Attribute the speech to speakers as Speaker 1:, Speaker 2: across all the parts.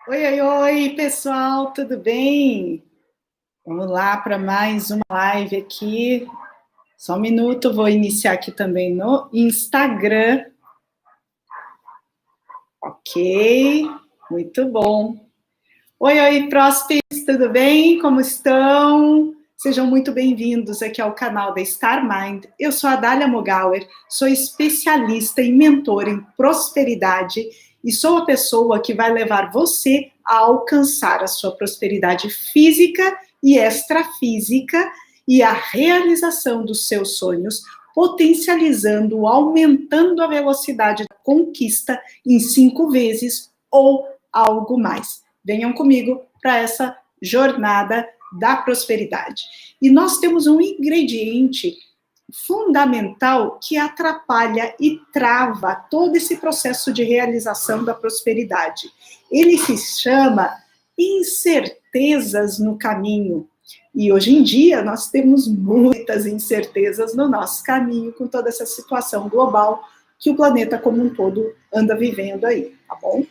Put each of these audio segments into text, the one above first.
Speaker 1: Oi, oi, oi, pessoal, tudo bem? Vamos lá para mais uma live aqui. Só um minuto, vou iniciar aqui também no Instagram. Ok, muito bom. Oi, oi, Prósperos, tudo bem? Como estão? Sejam muito bem-vindos aqui ao canal da Star Mind. Eu sou a Dália Mogauer, sou especialista e mentora em prosperidade e sou a pessoa que vai levar você a alcançar a sua prosperidade física e extrafísica e a realização dos seus sonhos, potencializando, aumentando a velocidade da conquista em 5 vezes ou algo mais. Venham comigo para essa jornada da prosperidade. E nós temos um ingrediente fundamental que atrapalha e trava todo esse processo de realização da prosperidade. Ele se chama incertezas no caminho. E hoje em dia nós temos muitas incertezas no nosso caminho com toda essa situação global que o planeta como um todo anda vivendo aí, tá bom?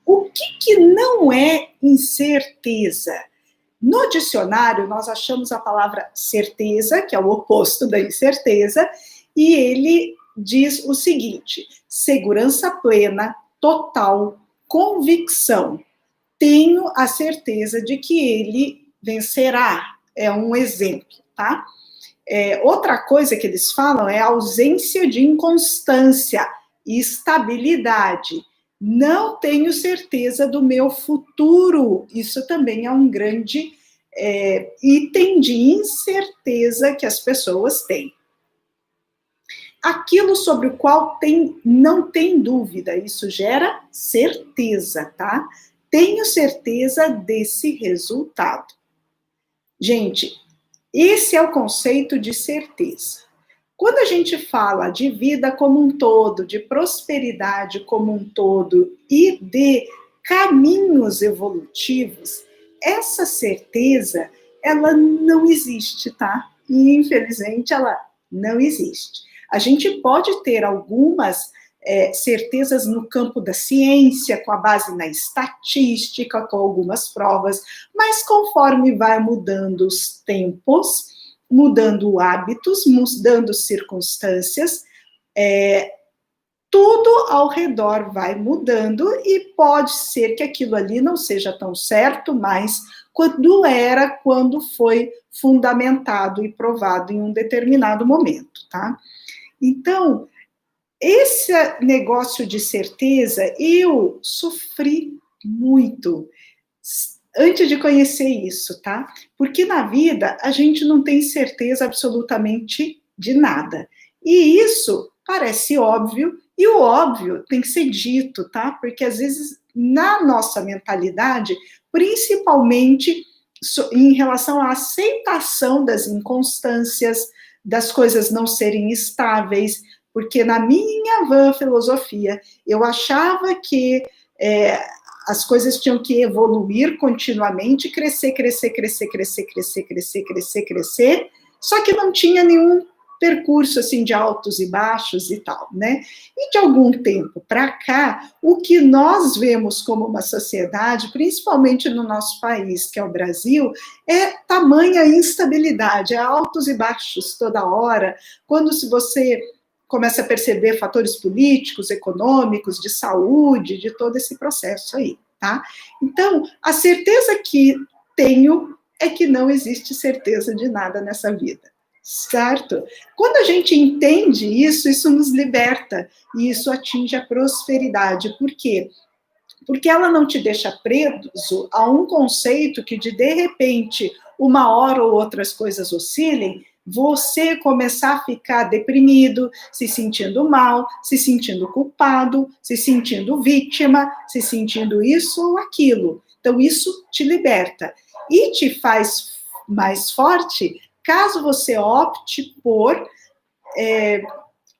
Speaker 1: O que não é incerteza? No dicionário, nós achamos a palavra certeza, que é o oposto da incerteza, e ele diz o seguinte: segurança plena, total, convicção. Tenho a certeza de que ele vencerá. É um exemplo, tá? Outra coisa que eles falam é ausência de inconstância, estabilidade. Não tenho certeza do meu futuro. Isso também é um grande item de incerteza que as pessoas têm. Aquilo sobre o qual não tem dúvida, isso gera certeza, tá? Tenho certeza desse resultado. Gente, esse é o conceito de certeza. Quando a gente fala de vida como um todo, de prosperidade como um todo e de caminhos evolutivos, essa certeza, ela não existe, tá? E, infelizmente, ela não existe. A gente pode ter algumas certezas no campo da ciência, com a base na estatística, com algumas provas, mas conforme vai mudando os tempos, mudando hábitos, mudando circunstâncias, tudo ao redor vai mudando e pode ser que aquilo ali não seja tão certo mais quando foi fundamentado e provado em um determinado momento, tá? Então, esse negócio de certeza, eu sofri muito antes de conhecer isso, tá? Porque na vida a gente não tem certeza absolutamente de nada. E isso parece óbvio, e o óbvio tem que ser dito, tá? Porque às vezes na nossa mentalidade, principalmente em relação à aceitação das inconstâncias, das coisas não serem estáveis, porque na minha vã filosofia eu achava que as coisas tinham que evoluir continuamente, crescer, só que não tinha nenhum percurso assim de altos e baixos e tal, né? E de algum tempo para cá, o que nós vemos como uma sociedade, principalmente no nosso país, que é o Brasil, é tamanha instabilidade, é altos e baixos toda hora. Quando se você começa a perceber fatores políticos, econômicos, de saúde, de todo esse processo aí, tá? Então, a certeza que tenho é que não existe certeza de nada nessa vida, certo? Quando a gente entende isso, isso nos liberta e isso atinge a prosperidade. Por quê? Porque ela não te deixa preso a um conceito que de repente, uma hora ou outra as coisas oscilem, você começar a ficar deprimido, se sentindo mal, se sentindo culpado, se sentindo vítima, se sentindo isso ou aquilo. Então, isso te liberta e te faz mais forte caso você opte por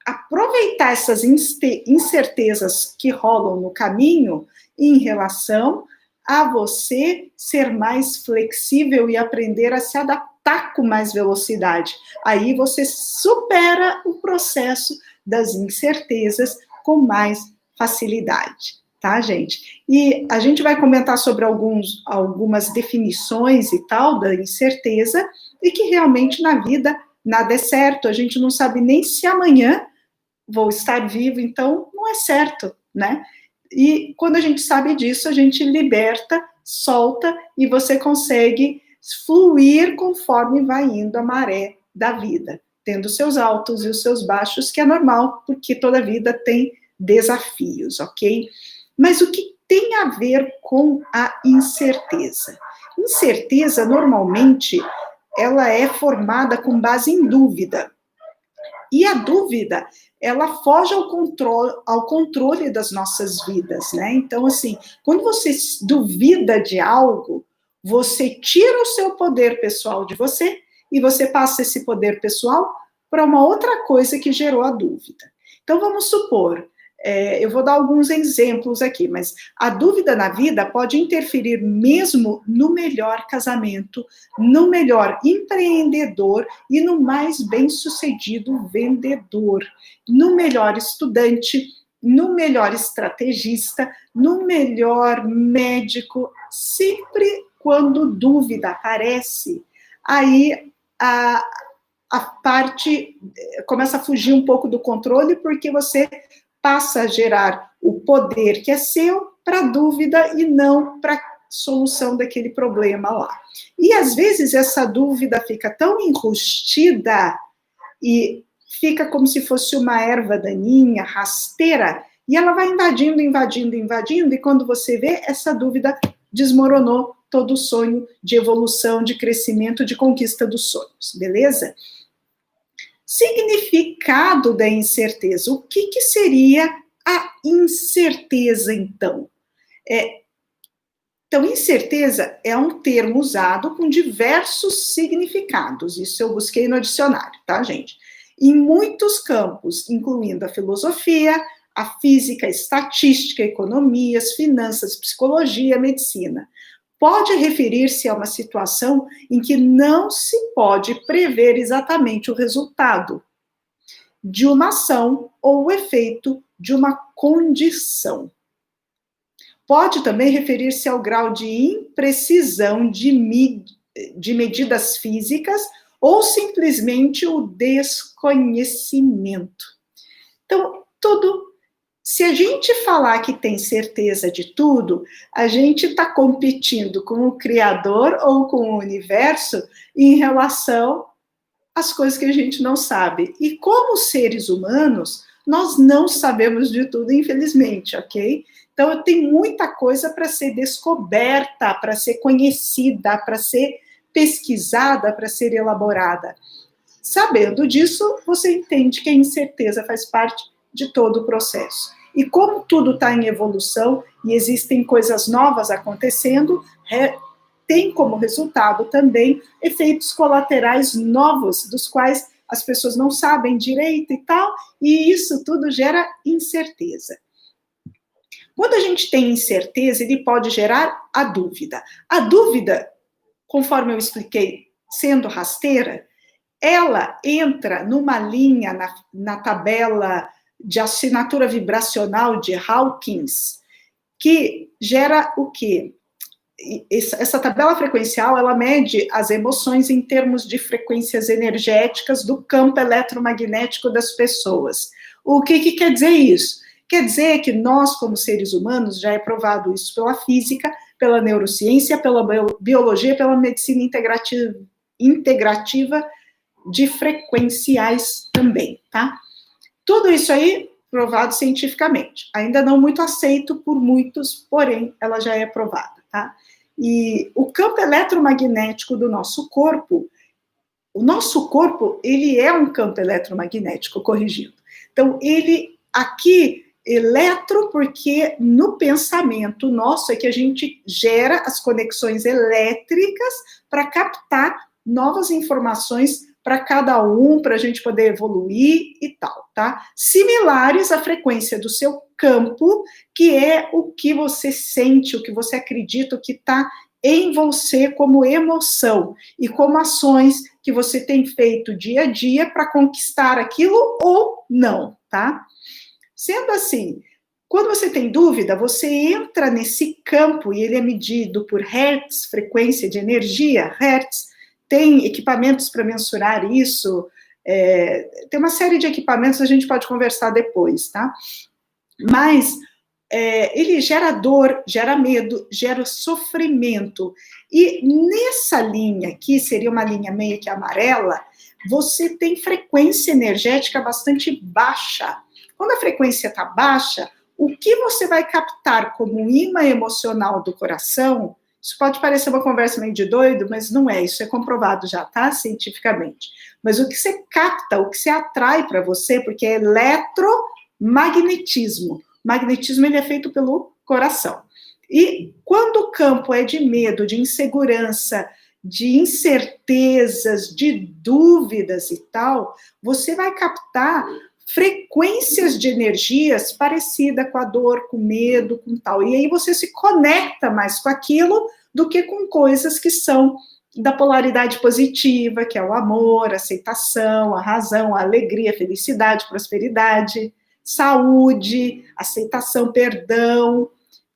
Speaker 1: aproveitar essas incertezas que rolam no caminho em relação a você ser mais flexível e aprender a se adaptar com mais velocidade. Aí você supera o processo das incertezas com mais facilidade, tá, gente? E a gente vai comentar sobre algumas definições e tal da incerteza, e que realmente na vida nada é certo, a gente não sabe nem se amanhã vou estar vivo, então não é certo, né? E quando a gente sabe disso, a gente liberta, solta, e você consegue fluir conforme vai indo a maré da vida, tendo seus altos e os seus baixos, que é normal, porque toda vida tem desafios, ok? Mas o que tem a ver com a incerteza? Incerteza, normalmente, ela é formada com base em dúvida. E a dúvida, ela foge ao controle das nossas vidas, né? Então, assim, quando você duvida de algo, você tira o seu poder pessoal de você e você passa esse poder pessoal para uma outra coisa que gerou a dúvida. Então, vamos supor, eu vou dar alguns exemplos aqui, mas a dúvida na vida pode interferir mesmo no melhor casamento, no melhor empreendedor e no mais bem-sucedido vendedor, no melhor estudante, no melhor estrategista, no melhor médico. Sempre quando dúvida aparece, aí a parte começa a fugir um pouco do controle, porque você passa a gerar o poder que é seu para a dúvida e não para a solução daquele problema lá. E às vezes essa dúvida fica tão enrustida e fica como se fosse uma erva daninha, rasteira, e ela vai invadindo, invadindo, invadindo, e quando você vê, essa dúvida desmoronou todo o sonho de evolução, de crescimento, de conquista dos sonhos, beleza? Significado da incerteza. O que seria a incerteza, então? Então, incerteza é um termo usado com diversos significados. Isso eu busquei no dicionário, tá, gente? Em muitos campos, incluindo a filosofia, a física, a estatística, a economia, as finanças, psicologia, a medicina. Pode referir-se a uma situação em que não se pode prever exatamente o resultado de uma ação ou o efeito de uma condição. Pode também referir-se ao grau de imprecisão de medidas físicas ou simplesmente o desconhecimento. Então, tudo. Se a gente falar que tem certeza de tudo, a gente está competindo com o Criador ou com o universo em relação às coisas que a gente não sabe. E como seres humanos, nós não sabemos de tudo, infelizmente, ok? Então, tem muita coisa para ser descoberta, para ser conhecida, para ser pesquisada, para ser elaborada. Sabendo disso, você entende que a incerteza faz parte de todo o processo. E como tudo está em evolução e existem coisas novas acontecendo, tem como resultado também efeitos colaterais novos, dos quais as pessoas não sabem direito e tal, e isso tudo gera incerteza. Quando a gente tem incerteza, ele pode gerar a dúvida. A dúvida, conforme eu expliquei, sendo rasteira, ela entra numa linha na tabela de assinatura vibracional de Hawkins, que gera o quê? Essa tabela frequencial, ela mede as emoções em termos de frequências energéticas do campo eletromagnético das pessoas. O que quer dizer isso? Quer dizer que nós, como seres humanos, já é provado isso pela física, pela neurociência, pela biologia, pela medicina integrativa de frequenciais também, tá? Tudo isso aí provado cientificamente. Ainda não muito aceito por muitos, porém, ela já é provada, tá? E o campo eletromagnético do nosso corpo, o nosso corpo, ele é um campo eletromagnético, corrigindo. Então, ele aqui, eletro, porque no pensamento nosso é que a gente gera as conexões elétricas para captar novas informações para cada um, para a gente poder evoluir e tal, tá? Similares à frequência do seu campo, que é o que você sente, o que você acredita, o que está em você como emoção e como ações que você tem feito dia a dia para conquistar aquilo ou não, tá? Sendo assim, Quando você tem dúvida, você entra nesse campo e ele é medido por hertz, frequência de energia, hertz. Tem equipamentos para mensurar isso, tem uma série de equipamentos, a gente pode conversar depois, tá? Mas ele gera dor, gera medo, gera sofrimento. E nessa linha aqui, seria uma linha meio que amarela, você tem frequência energética bastante baixa. Quando a frequência está baixa, o que você vai captar como imã emocional do coração, isso pode parecer uma conversa meio de doido, mas não é, isso é comprovado já, tá? Cientificamente. Mas o que você capta, o que você atrai para você, porque é eletromagnetismo. Magnetismo ele é feito pelo coração. E quando o campo é de medo, de insegurança, de incertezas, de dúvidas e tal, você vai captar frequências de energias parecidas com a dor, com medo, com tal. E aí você se conecta mais com aquilo do que com coisas que são da polaridade positiva, que é o amor, a aceitação, a razão, a alegria, a felicidade, prosperidade, saúde, aceitação, perdão,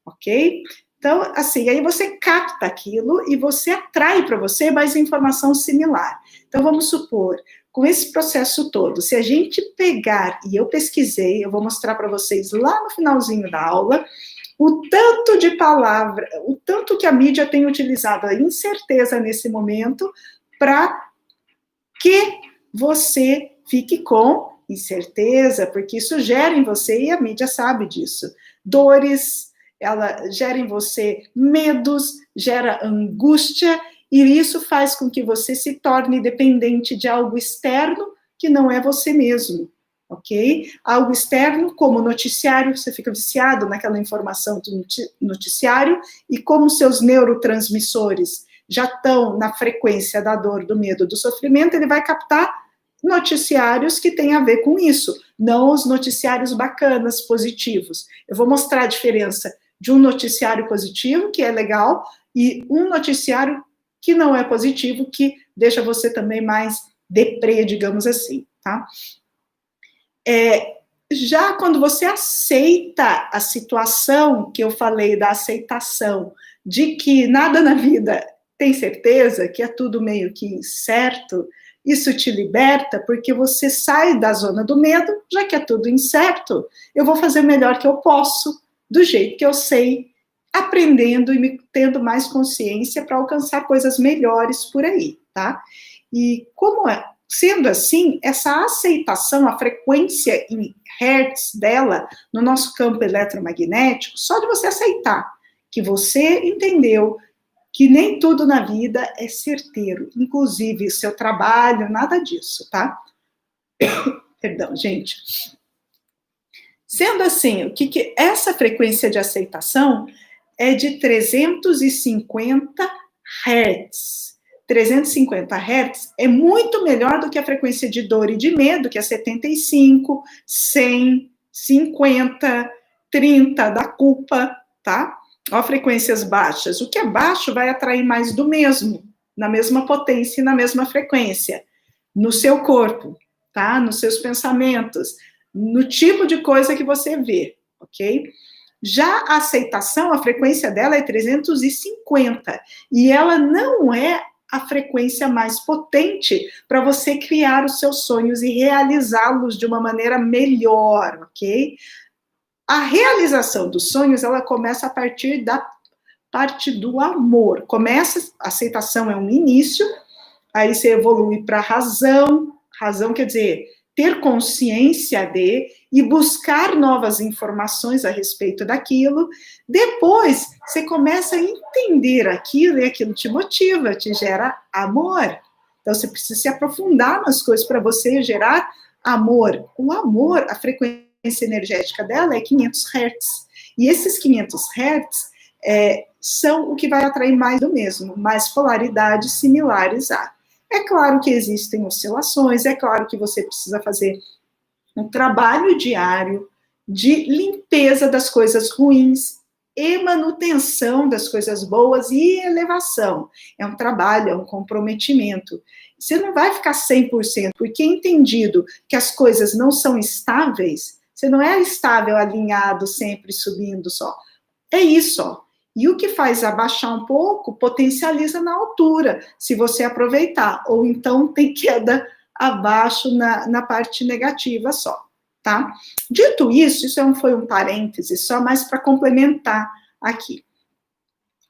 Speaker 1: ok? Então, assim, aí você capta aquilo e você atrai para você mais informação similar. Então, vamos supor, com esse processo todo, se a gente pegar, e eu pesquisei, eu vou mostrar para vocês lá no finalzinho da aula, o tanto de palavra, o tanto que a mídia tem utilizado a incerteza nesse momento para que você fique com incerteza, porque isso gera em você, e a mídia sabe disso, dores, ela gera em você medos, gera angústia, e isso faz com que você se torne dependente de algo externo que não é você mesmo, ok? Algo externo, como noticiário, você fica viciado naquela informação do noticiário, e como seus neurotransmissores já estão na frequência da dor, do medo, do sofrimento, ele vai captar noticiários que têm a ver com isso, não os noticiários bacanas, positivos. Eu vou mostrar a diferença de um noticiário positivo, que é legal, e um noticiário que não é positivo, que deixa você também mais deprê, digamos assim, tá? Já quando você aceita a situação que eu falei da aceitação, de que nada na vida tem certeza, que é tudo meio que incerto, isso te liberta, porque você sai da zona do medo, já que é tudo incerto, eu vou fazer o melhor que eu posso, do jeito que eu sei, aprendendo e me tendo mais consciência para alcançar coisas melhores por aí, tá? E como é, sendo assim, essa aceitação, a frequência em hertz dela, no nosso campo eletromagnético, só de você aceitar que você entendeu que nem tudo na vida é certeiro, inclusive seu trabalho, nada disso, tá? Perdão, gente. Sendo assim, o que essa frequência de aceitação é de 350 Hz. 350 Hz é muito melhor do que a frequência de dor e de medo, que é 75, 100, 50, 30 da culpa, tá? Ó, frequências baixas. O que é baixo vai atrair mais do mesmo, na mesma potência e na mesma frequência, no seu corpo, tá? Nos seus pensamentos, no tipo de coisa que você vê, ok? Já a aceitação, a frequência dela é 350, e ela não é a frequência mais potente para você criar os seus sonhos e realizá-los de uma maneira melhor, ok? A realização dos sonhos, ela começa a partir da parte do amor. Começa, a aceitação é um início, aí você evolui para a razão. Razão quer dizer ter consciência de e buscar novas informações a respeito daquilo. Depois, você começa a entender aquilo e aquilo te motiva, te gera amor. Então, você precisa se aprofundar nas coisas para você gerar amor. O amor, a frequência energética dela é 500 Hz. E esses 500 Hz são o que vai atrair mais do mesmo, mais polaridades similares a. É claro que existem oscilações, é claro que você precisa fazer um trabalho diário de limpeza das coisas ruins e manutenção das coisas boas e elevação. É um trabalho, é um comprometimento. Você não vai ficar 100%, porque entendido que as coisas não são estáveis, Você não é estável, alinhado, sempre subindo só. É isso, ó. E o que faz abaixar um pouco, potencializa na altura, se você aproveitar. Ou então tem queda abaixo na parte negativa só, tá? Dito isso, foi um parêntese só, mais para complementar aqui.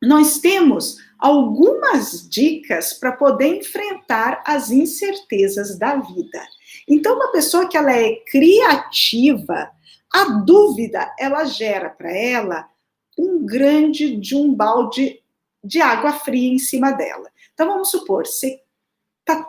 Speaker 1: Nós temos algumas dicas para poder enfrentar as incertezas da vida. Então, uma pessoa que ela é criativa, a dúvida, ela gera para ela um balde de água fria em cima dela. Então, vamos supor, você está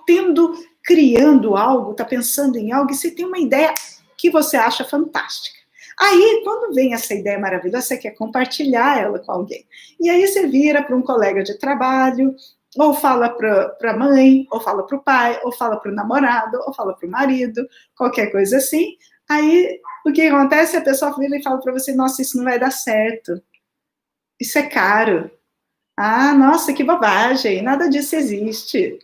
Speaker 1: criando algo, está pensando em algo, e você tem uma ideia que você acha fantástica. Aí, quando vem essa ideia maravilhosa, você quer compartilhar ela com alguém. E aí você vira para um colega de trabalho, ou fala para a mãe, ou fala para o pai, ou fala para o namorado, ou fala para o marido, qualquer coisa assim. Aí, o que acontece? A pessoa vira e fala para você, nossa, isso não vai dar certo. Isso é caro. Ah, nossa, que bobagem, nada disso existe.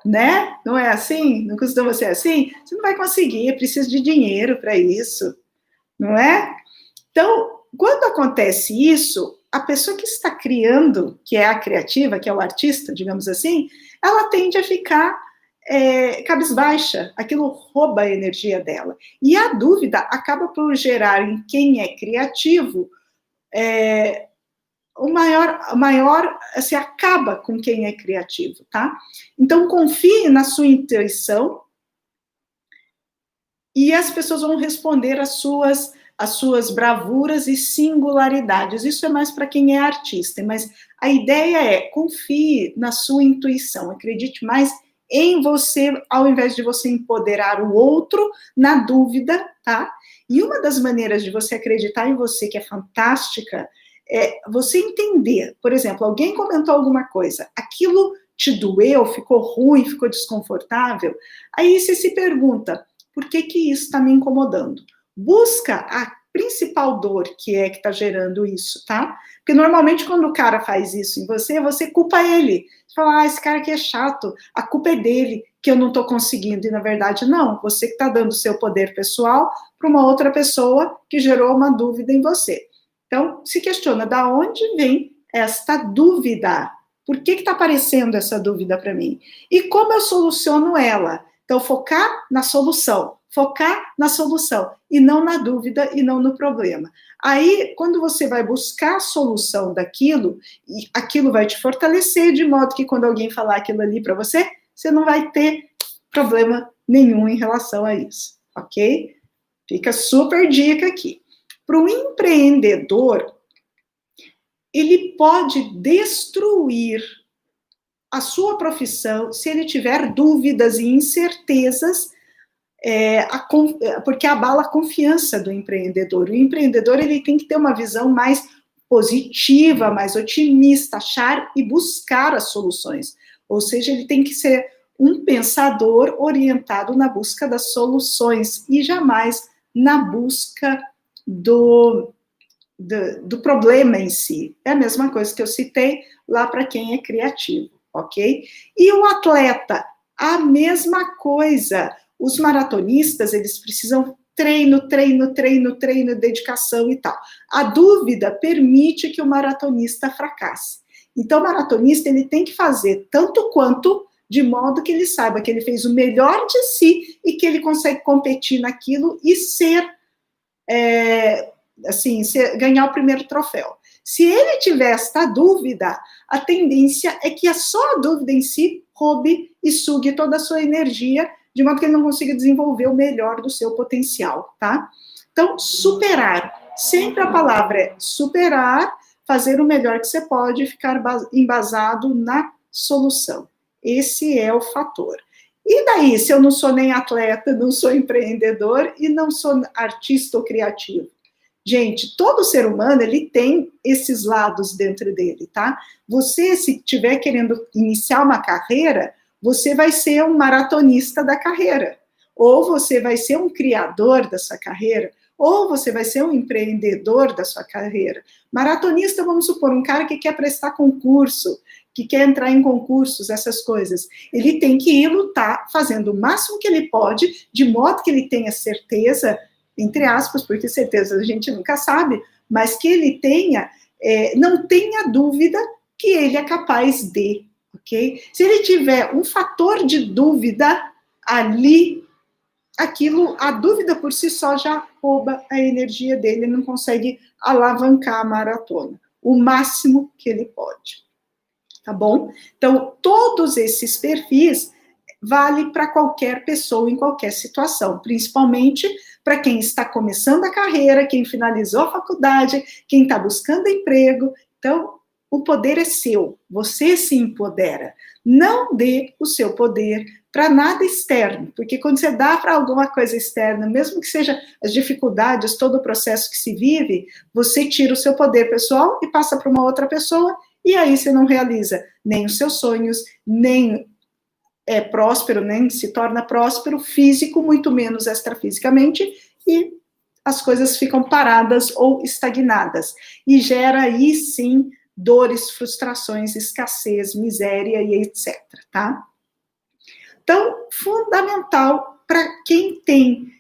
Speaker 1: Né? Não é assim? Não costuma ser assim? Você não vai conseguir, precisa de dinheiro para isso. Não é? Então, quando acontece isso, a pessoa que está criando, que é a criativa, que é o artista, digamos assim, ela tende a ficar cabisbaixa, aquilo rouba a energia dela. E a dúvida acaba por gerar em quem é criativo o maior se acaba com quem é criativo, tá? Então, confie na sua intuição e as pessoas vão responder às suas bravuras e singularidades. Isso é mais para quem é artista, mas a ideia é confie na sua intuição, acredite mais em você, ao invés de você empoderar o outro na dúvida, tá? E uma das maneiras de você acreditar em você, que é fantástica, é você entender, por exemplo, alguém comentou alguma coisa, aquilo te doeu, ficou ruim, ficou desconfortável, aí você se pergunta, por que isso está me incomodando? Busca a principal dor que está gerando isso, tá? Porque normalmente quando o cara faz isso em você, você culpa ele. Você fala, esse cara aqui é chato, a culpa é dele, que eu não estou conseguindo. E na verdade, não, você que está dando seu poder pessoal para uma outra pessoa que gerou uma dúvida em você. Então, se questiona, da onde vem esta dúvida? Por que está aparecendo essa dúvida para mim? E como eu soluciono ela? Então, focar na solução e não na dúvida e não no problema. Aí, quando você vai buscar a solução daquilo, aquilo vai te fortalecer, de modo que quando alguém falar aquilo ali para você, você não vai ter problema nenhum em relação a isso, ok? Fica super dica aqui. Para o empreendedor, ele pode destruir a sua profissão se ele tiver dúvidas e incertezas, porque abala a confiança do empreendedor. O empreendedor ele tem que ter uma visão mais positiva, mais otimista, achar e buscar as soluções. Ou seja, ele tem que ser um pensador orientado na busca das soluções e jamais na busca do problema em si. É a mesma coisa que eu citei lá para quem é criativo, ok? E o atleta, a mesma coisa. Os maratonistas, eles precisam treino, dedicação e tal. A dúvida permite que o maratonista fracasse. Então, o maratonista, ele tem que fazer tanto quanto, de modo que ele saiba que ele fez o melhor de si e que ele consegue competir naquilo e ganhar o primeiro troféu. Se ele tiver esta dúvida, a tendência é que só a dúvida em si roube e sugue toda a sua energia, de modo que ele não consiga desenvolver o melhor do seu potencial, tá? Então, superar. Sempre a palavra é superar, fazer o melhor que você pode, ficar embasado na solução. Esse é o fator. E daí, se eu não sou nem atleta, não sou empreendedor e não sou artista ou criativo? Gente, todo ser humano, ele tem esses lados dentro dele, tá? Você, se estiver querendo iniciar uma carreira, você vai ser um maratonista da carreira, ou você vai ser um criador da sua carreira, ou você vai ser um empreendedor da sua carreira. Maratonista, vamos supor, um cara que quer prestar concurso, que quer entrar em concursos, essas coisas. Ele tem que ir lutar, fazendo o máximo que ele pode, de modo que ele tenha certeza entre aspas, porque certeza a gente nunca sabe, mas que ele tenha, não tenha dúvida que ele é capaz de, ok? Se ele tiver um fator de dúvida ali, aquilo, a dúvida por si só já rouba a energia dele, não consegue alavancar a maratona, o máximo que ele pode, tá bom? Então, todos esses perfis vale para qualquer pessoa em qualquer situação, principalmente para quem está começando a carreira, quem finalizou a faculdade, quem está buscando emprego. Então, o poder é seu, você se empodera. Não dê o seu poder para nada externo, porque quando você dá para alguma coisa externa, mesmo que seja as dificuldades, todo o processo que se vive, você tira o seu poder pessoal e passa para uma outra pessoa, e aí você não realiza nem os seus sonhos, nem é próspero, nem se torna próspero físico, muito menos extrafisicamente, e as coisas ficam paradas ou estagnadas. E gera aí, sim, dores, frustrações, escassez, miséria e etc, tá? Então, fundamental para quem tem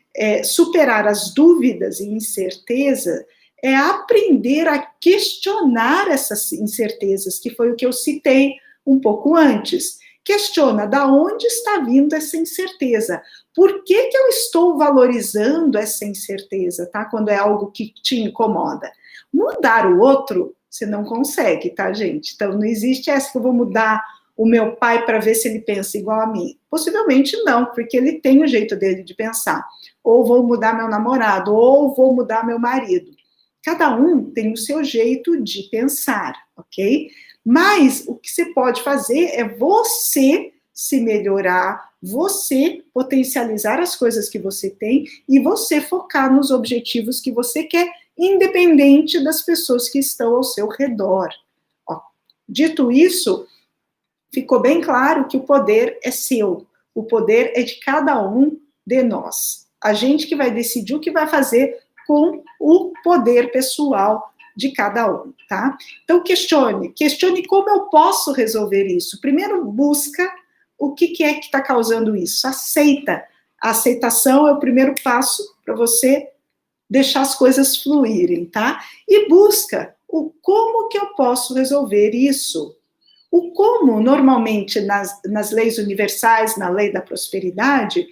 Speaker 1: superar as dúvidas e incerteza é aprender a questionar essas incertezas, que foi o que eu citei um pouco antes. Questiona da onde está vindo essa incerteza. Por que eu estou valorizando essa incerteza, tá? Quando é algo que te incomoda. Mudar o outro, você não consegue, tá, gente? Então, não existe essa que eu vou mudar o meu pai para ver se ele pensa igual a mim. Possivelmente não, porque ele tem o jeito dele de pensar. Ou vou mudar meu namorado, ou vou mudar meu marido. Cada um tem o seu jeito de pensar, ok? Mas o que você pode fazer é você se melhorar, você potencializar as coisas que você tem e você focar nos objetivos que você quer, independente das pessoas que estão ao seu redor. Ó, dito isso, ficou bem claro que o poder é seu, o poder é de cada um de nós. A gente que vai decidir o que vai fazer com o poder pessoal de cada um, tá? Então, questione como eu posso resolver isso. Primeiro, busca o que é que está causando isso. Aceita. A aceitação é o primeiro passo para você deixar as coisas fluírem, tá? E busca o como que eu posso resolver isso. O como, normalmente, nas leis universais, na lei da prosperidade,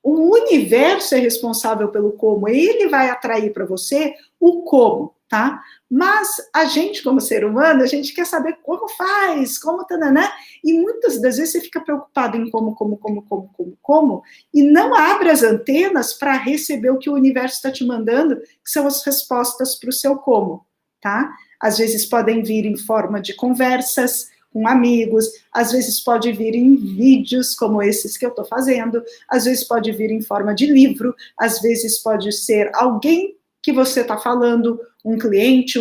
Speaker 1: o universo é responsável pelo como, ele vai atrair para você o como, tá? Mas a gente, como ser humano, a gente quer saber como faz, como tananã, e muitas das vezes você fica preocupado em como, e não abre as antenas para receber o que o universo está te mandando, que são as respostas para o seu como, tá? Às vezes podem vir em forma de conversas com amigos, às vezes pode vir em vídeos como esses que eu estou fazendo, às vezes pode vir em forma de livro, às vezes pode ser alguém que você está falando, um cliente,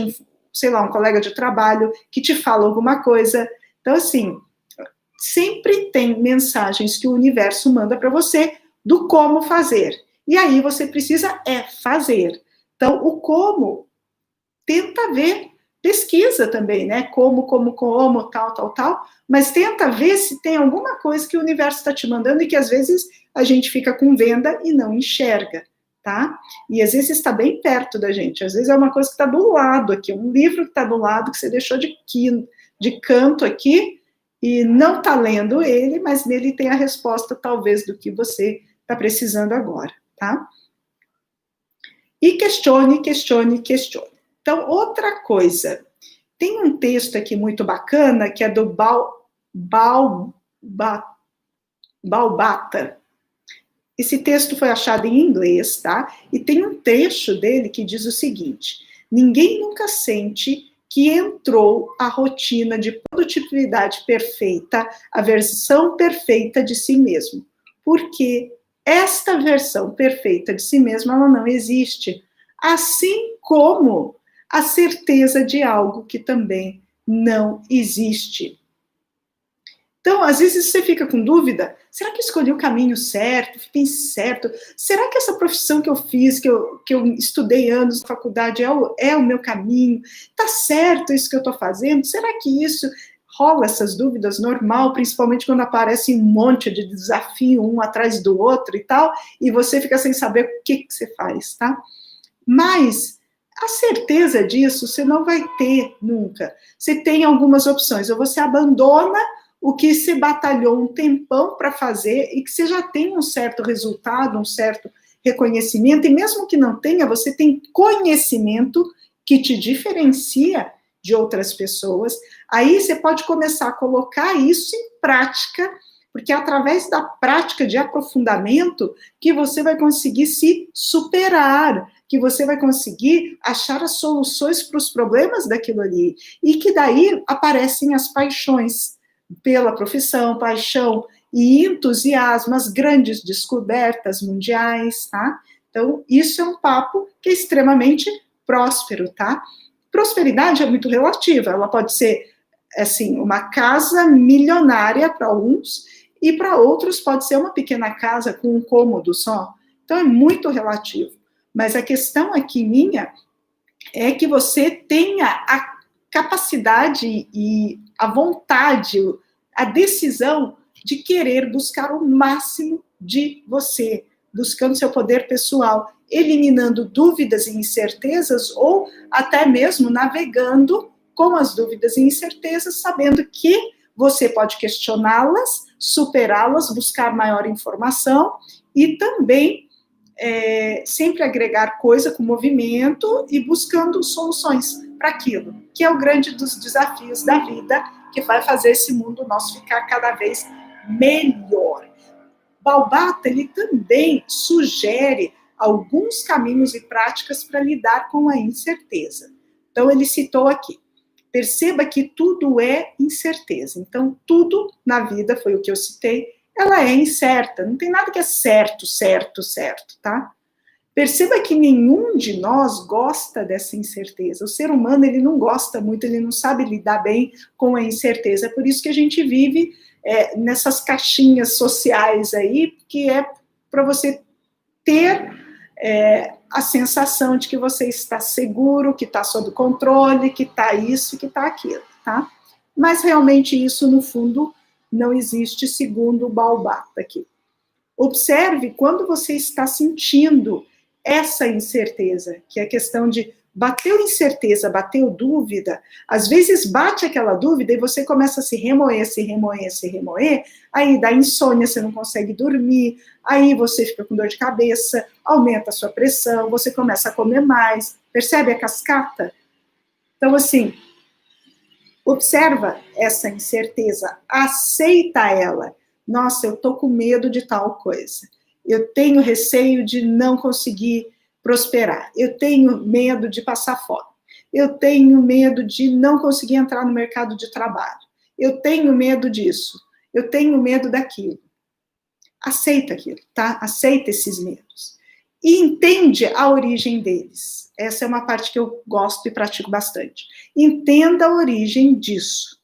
Speaker 1: sei lá, um colega de trabalho que te fala alguma coisa. Então, assim, sempre tem mensagens que o universo manda para você do como fazer. E aí você precisa fazer. Então, o como, tenta ver, pesquisa também, né? Como, tal, mas tenta ver se tem alguma coisa que o universo está te mandando e que às vezes a gente fica com venda e não enxerga, tá? E às vezes está bem perto da gente, às vezes é uma coisa que está do lado aqui, um livro que está do lado, que você deixou de canto aqui e não está lendo ele, mas nele tem a resposta, talvez, do que você está precisando agora, tá? E questione. Então, outra coisa, tem um texto aqui muito bacana, que é do Baubata. Esse texto foi achado em inglês, tá? E tem um trecho dele que diz o seguinte: ninguém nunca sente que entrou a rotina de produtividade perfeita, a versão perfeita de si mesmo. Porque esta versão perfeita de si mesmo, ela não existe. Assim como a certeza de algo que também não existe. Então, às vezes você fica com dúvida, será que eu escolhi o caminho certo, fiquei certo? Será que essa profissão que eu fiz, que eu estudei anos na faculdade, é o meu caminho? Tá certo isso que eu estou fazendo? Será que isso rola essas dúvidas, normal, principalmente quando aparece um monte de desafio, um atrás do outro e tal, e você fica sem saber o que você faz, tá? Mas a certeza disso você não vai ter nunca. Você tem algumas opções, ou você abandona o que você batalhou um tempão para fazer e que você já tem um certo resultado, um certo reconhecimento, e mesmo que não tenha, você tem conhecimento que te diferencia de outras pessoas. Aí você pode começar a colocar isso em prática, porque é através da prática de aprofundamento que você vai conseguir se superar, que você vai conseguir achar as soluções para os problemas daquilo ali, e que daí aparecem as paixões pela profissão, paixão e entusiasmo, as grandes descobertas mundiais, tá? Então, isso é um papo que é extremamente próspero, tá? Prosperidade é muito relativa, ela pode ser, assim, uma casa milionária para uns, e para outros pode ser uma pequena casa com um cômodo só. Então, é muito relativo. Mas a questão aqui minha é que você tenha a capacidade e a vontade, a decisão de querer buscar o máximo de você, buscando seu poder pessoal, eliminando dúvidas e incertezas, ou até mesmo navegando com as dúvidas e incertezas, sabendo que você pode questioná-las, superá-las, buscar maior informação e também sempre agregar coisa com movimento e buscando soluções para aquilo, que é o grande dos desafios da vida, que vai fazer esse mundo nosso ficar cada vez melhor. Balbata, ele também sugere alguns caminhos e práticas para lidar com a incerteza. Então, ele citou aqui, perceba que tudo é incerteza. Então, tudo na vida, foi o que eu citei, ela é incerta, não tem nada que é certo, tá? Perceba que nenhum de nós gosta dessa incerteza. O ser humano, ele não gosta muito, ele não sabe lidar bem com a incerteza. É por isso que a gente vive nessas caixinhas sociais aí, que é para você ter a sensação de que você está seguro, que está sob controle, que está isso, que está aquilo, tá? Mas realmente isso, no fundo, não existe, segundo o Balbata aqui. Observe quando você está sentindo essa incerteza, que é a questão de bateu incerteza, bateu dúvida, às vezes bate aquela dúvida e você começa a se remoer, aí dá insônia, você não consegue dormir, aí você fica com dor de cabeça, aumenta a sua pressão, você começa a comer mais, percebe a cascata? Então, assim, observa essa incerteza, aceita ela. Nossa, eu tô com medo de tal coisa. Eu tenho receio de não conseguir prosperar. Eu tenho medo de passar fome. Eu tenho medo de não conseguir entrar no mercado de trabalho. Eu tenho medo disso. Eu tenho medo daquilo. Aceita aquilo, tá? Aceita esses medos. E entende a origem deles. Essa é uma parte que eu gosto e pratico bastante. Entenda a origem disso.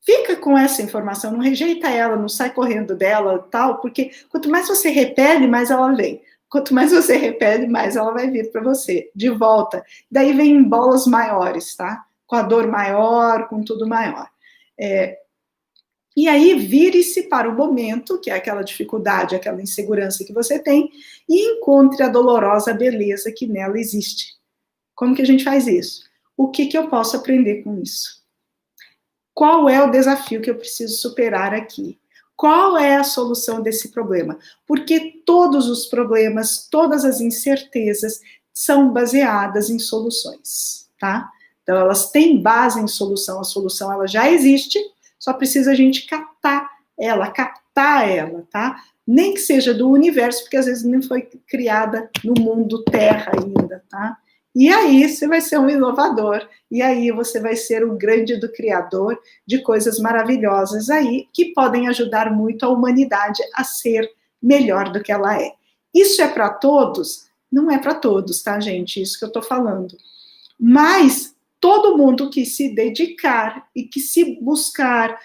Speaker 1: Fica com essa informação, não rejeita ela, não sai correndo dela, tal, porque quanto mais você repele, mais ela vem. Quanto mais você repele, mais ela vai vir para você, de volta. Daí vem em bolas maiores, tá? Com a dor maior, com tudo maior. E aí vire-se para o momento, que é aquela dificuldade, aquela insegurança que você tem, e encontre a dolorosa beleza que nela existe. Como que a gente faz isso? O que eu posso aprender com isso? Qual é o desafio que eu preciso superar aqui? Qual é a solução desse problema? Porque todos os problemas, todas as incertezas são baseadas em soluções, tá? Então, elas têm base em solução. A solução, ela já existe, só precisa a gente captar ela, tá? Nem que seja do universo, porque às vezes nem foi criada no mundo Terra ainda, tá? E aí você vai ser um inovador, e aí você vai ser o grande do criador de coisas maravilhosas aí, que podem ajudar muito a humanidade a ser melhor do que ela é. Isso é para todos? Não é para todos, tá, gente? Isso que eu tô falando. Mas todo mundo que se dedicar e que se buscar,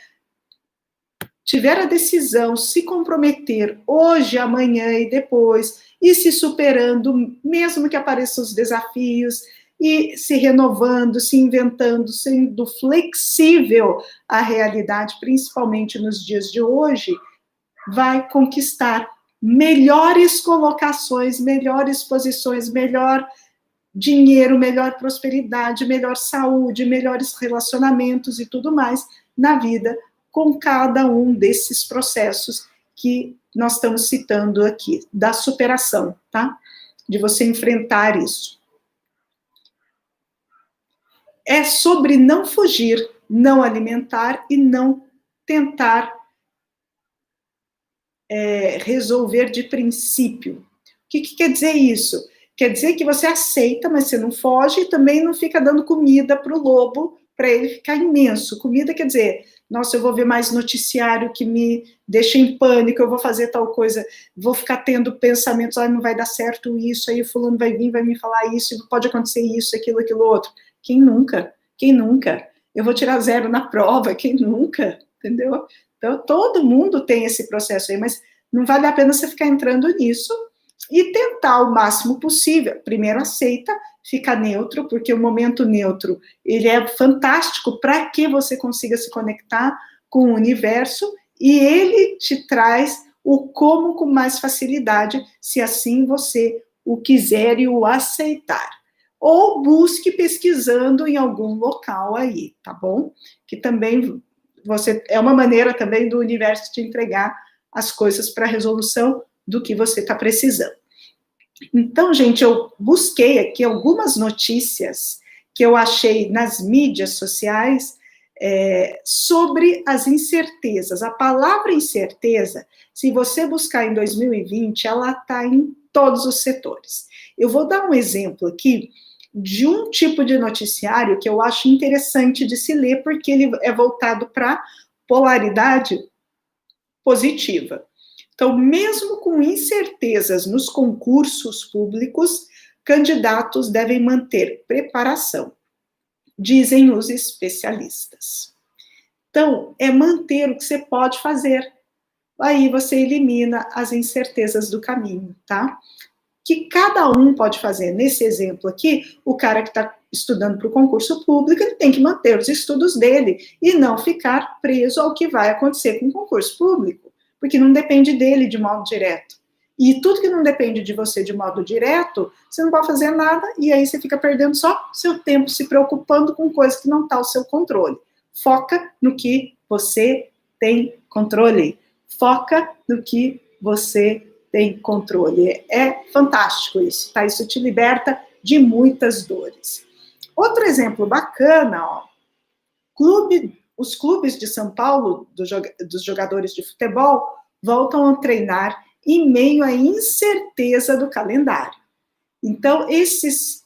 Speaker 1: tiver a decisão, se comprometer hoje, amanhã e depois, e se superando, mesmo que apareçam os desafios, e se renovando, se inventando, sendo flexível à realidade, principalmente nos dias de hoje, vai conquistar melhores colocações, melhores posições, melhor dinheiro, melhor prosperidade, melhor saúde, melhores relacionamentos e tudo mais na vida, com cada um desses processos que nós estamos citando aqui, da superação, tá? De você enfrentar isso. É sobre não fugir, não alimentar e não tentar resolver de princípio. O que quer dizer isso? Quer dizer que você aceita, mas você não foge e também não fica dando comida para o lobo, para ele ficar imenso. Comida quer dizer, nossa, eu vou ver mais noticiário que me deixa em pânico, eu vou fazer tal coisa, vou ficar tendo pensamentos, não vai dar certo isso, aí o fulano vai vir, vai me falar isso, pode acontecer isso, aquilo, aquilo outro. Quem nunca? Quem nunca? Eu vou tirar 0 na prova, quem nunca? Entendeu? Então, todo mundo tem esse processo aí, mas não vale a pena você ficar entrando nisso e tentar o máximo possível. Primeiro, aceita, fica neutro, porque o momento neutro, ele é fantástico para que você consiga se conectar com o universo e ele te traz o como com mais facilidade, se assim você o quiser e o aceitar. Ou busque pesquisando em algum local aí, tá bom? Que também é uma maneira também do universo te entregar as coisas para a resolução do que você está precisando. Então, gente, eu busquei aqui algumas notícias que eu achei nas mídias sociais sobre as incertezas. A palavra incerteza, se você buscar em 2020, ela está em todos os setores. Eu vou dar um exemplo aqui de um tipo de noticiário que eu acho interessante de se ler, porque ele é voltado para polaridade positiva. Então, mesmo com incertezas nos concursos públicos, candidatos devem manter preparação, dizem os especialistas. Então, é manter o que você pode fazer. Aí você elimina as incertezas do caminho, tá? Que cada um pode fazer. Nesse exemplo aqui, o cara que está estudando para o concurso público, ele tem que manter os estudos dele e não ficar preso ao que vai acontecer com o concurso público, porque não depende dele de modo direto. E tudo que não depende de você de modo direto, você não pode fazer nada e aí você fica perdendo só seu tempo se preocupando com coisas que não está ao seu controle. Foca no que você tem controle. Foca no que você tem controle. É fantástico isso, tá? Isso te liberta de muitas dores. Outro exemplo bacana, ó, os clubes de São Paulo, dos jogadores de futebol, voltam a treinar em meio à incerteza do calendário. Então, esses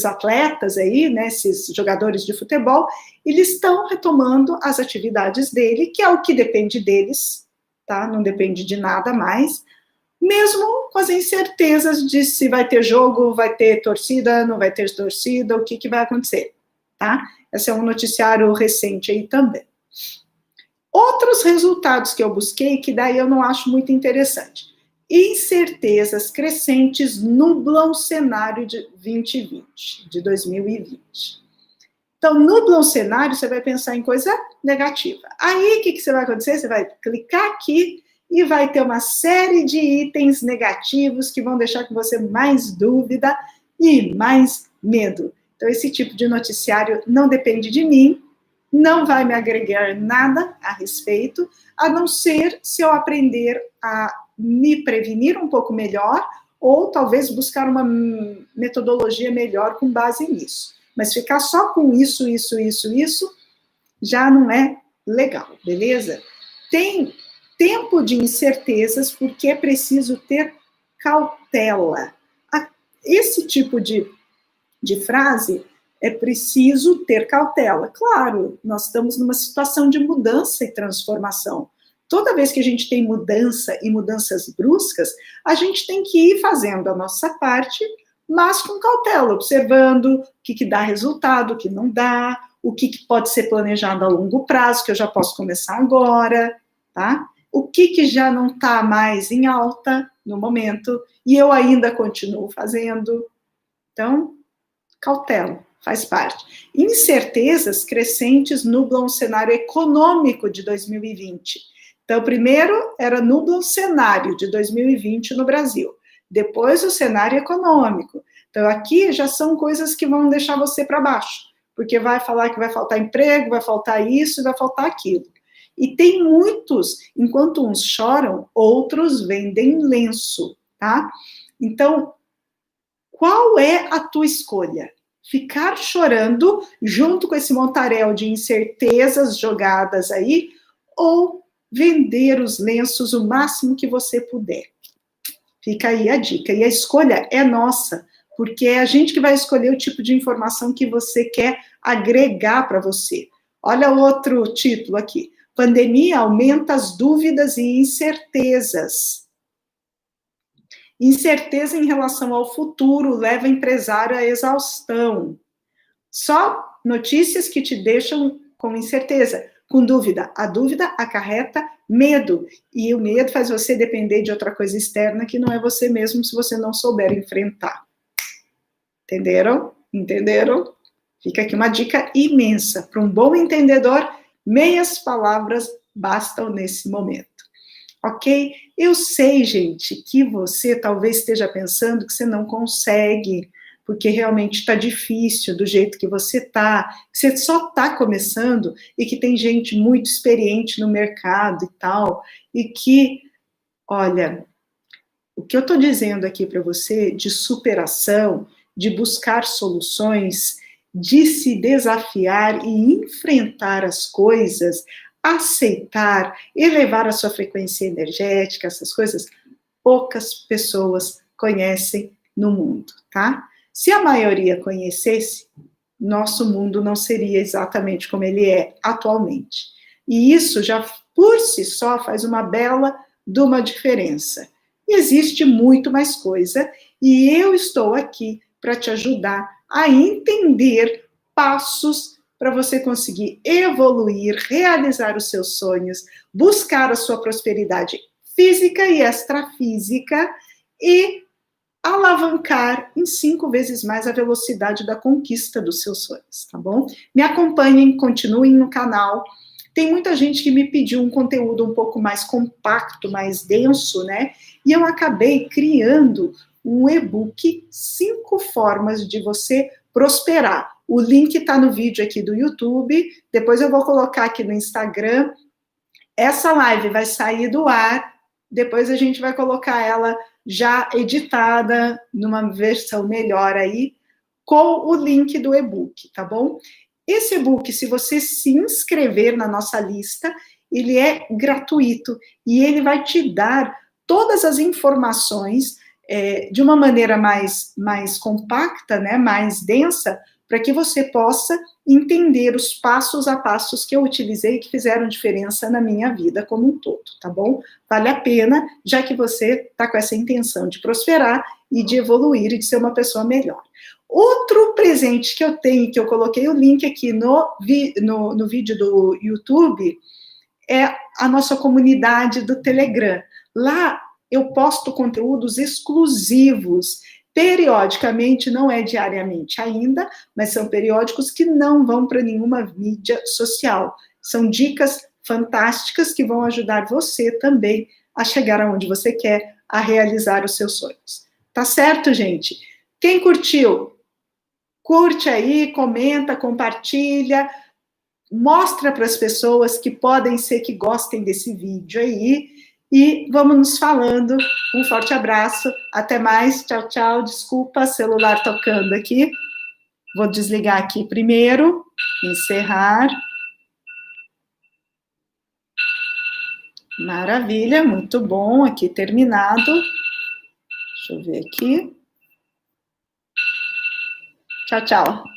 Speaker 1: atletas aí, né, esses jogadores de futebol, eles estão retomando as atividades dele, que é o que depende deles, tá? Não depende de nada mais, mesmo com as incertezas de se vai ter jogo, vai ter torcida, não vai ter torcida, o que vai acontecer, tá? Esse é um noticiário recente aí também. Outros resultados que eu busquei, que daí eu não acho muito interessante. Incertezas crescentes nublam o cenário de 2020, de 2020. Então, nublam o cenário, você vai pensar em coisa negativa. Aí, o que você vai acontecer? Você vai clicar aqui e vai ter uma série de itens negativos que vão deixar com você mais dúvida e mais medo. Então, esse tipo de noticiário não depende de mim, não vai me agregar nada a respeito, a não ser se eu aprender a me prevenir um pouco melhor, ou talvez buscar uma metodologia melhor com base nisso. Mas ficar só com isso, já não é legal, beleza? Tem tempo de incertezas, porque é preciso ter cautela. Esse tipo de frase, é preciso ter cautela. Claro, nós estamos numa situação de mudança e transformação. Toda vez que a gente tem mudança e mudanças bruscas, a gente tem que ir fazendo a nossa parte, mas com cautela, observando o que dá resultado, o que não dá, o que pode ser planejado a longo prazo, que eu já posso começar agora, tá? O que já não está mais em alta no momento, e eu ainda continuo fazendo. Então, cautela, faz parte. Incertezas crescentes nublam o cenário econômico de 2020. Então, primeiro era nublam o cenário de 2020 no Brasil. Depois o cenário econômico. Então, aqui já são coisas que vão deixar você para baixo, porque vai falar que vai faltar emprego, vai faltar isso, vai faltar aquilo. E tem muitos, enquanto uns choram, outros vendem lenço, tá? Então, qual é a tua escolha? Ficar chorando junto com esse montaréu de incertezas jogadas aí, ou vender os lenços o máximo que você puder? Fica aí a dica. E a escolha é nossa, porque é a gente que vai escolher o tipo de informação que você quer agregar para você. Olha o outro título aqui. Pandemia aumenta as dúvidas e incertezas. Incerteza em relação ao futuro leva o empresário à exaustão. Só notícias que te deixam com incerteza, com dúvida. A dúvida acarreta medo, e o medo faz você depender de outra coisa externa que não é você mesmo, se você não souber enfrentar. Entenderam? Entenderam? Fica aqui uma dica imensa. Para um bom entendedor, meias palavras bastam nesse momento. Ok? Eu sei, gente, que você talvez esteja pensando que você não consegue, porque realmente está difícil do jeito que você está, que você só está começando e que tem gente muito experiente no mercado e tal, e que, olha, o que eu estou dizendo aqui para você de superação, de buscar soluções, de se desafiar e enfrentar as coisas, aceitar, elevar a sua frequência energética, essas coisas, poucas pessoas conhecem no mundo, tá? Se a maioria conhecesse, nosso mundo não seria exatamente como ele é atualmente. E isso já, por si só, faz uma bela de uma diferença. E existe muito mais coisa, e eu estou aqui para te ajudar a entender passos para você conseguir evoluir, realizar os seus sonhos, buscar a sua prosperidade física e extrafísica e alavancar em 5 vezes mais a velocidade da conquista dos seus sonhos, tá bom? Me acompanhem, continuem no canal. Tem muita gente que me pediu um conteúdo um pouco mais compacto, mais denso, né? E eu acabei criando um e-book 5 formas de você prosperar. O link está no vídeo aqui do YouTube, depois eu vou colocar aqui no Instagram. Essa live vai sair do ar, depois a gente vai colocar ela já editada, numa versão melhor aí, com o link do e-book, tá bom? Esse e-book, se você se inscrever na nossa lista, ele é gratuito e ele vai te dar todas as informações de uma maneira mais compacta, né, mais densa, para que você possa entender os passos a passos que eu utilizei que fizeram diferença na minha vida como um todo, tá bom? Vale a pena, já que você está com essa intenção de prosperar e de evoluir e de ser uma pessoa melhor. Outro presente que eu tenho, que eu coloquei o link aqui no vídeo do YouTube, é a nossa comunidade do Telegram. Lá eu posto conteúdos exclusivos, periodicamente, não é diariamente ainda, mas são periódicos que não vão para nenhuma mídia social. São dicas fantásticas que vão ajudar você também a chegar aonde você quer, a realizar os seus sonhos. Tá certo, gente? Quem curtiu? Curte aí, comenta, compartilha, mostra para as pessoas que podem ser que gostem desse vídeo aí, e vamos nos falando. Um forte abraço, até mais, tchau, tchau. Desculpa, celular tocando aqui. Vou desligar aqui primeiro, encerrar. Maravilha, muito bom, aqui terminado. Deixa eu ver aqui. Tchau, tchau.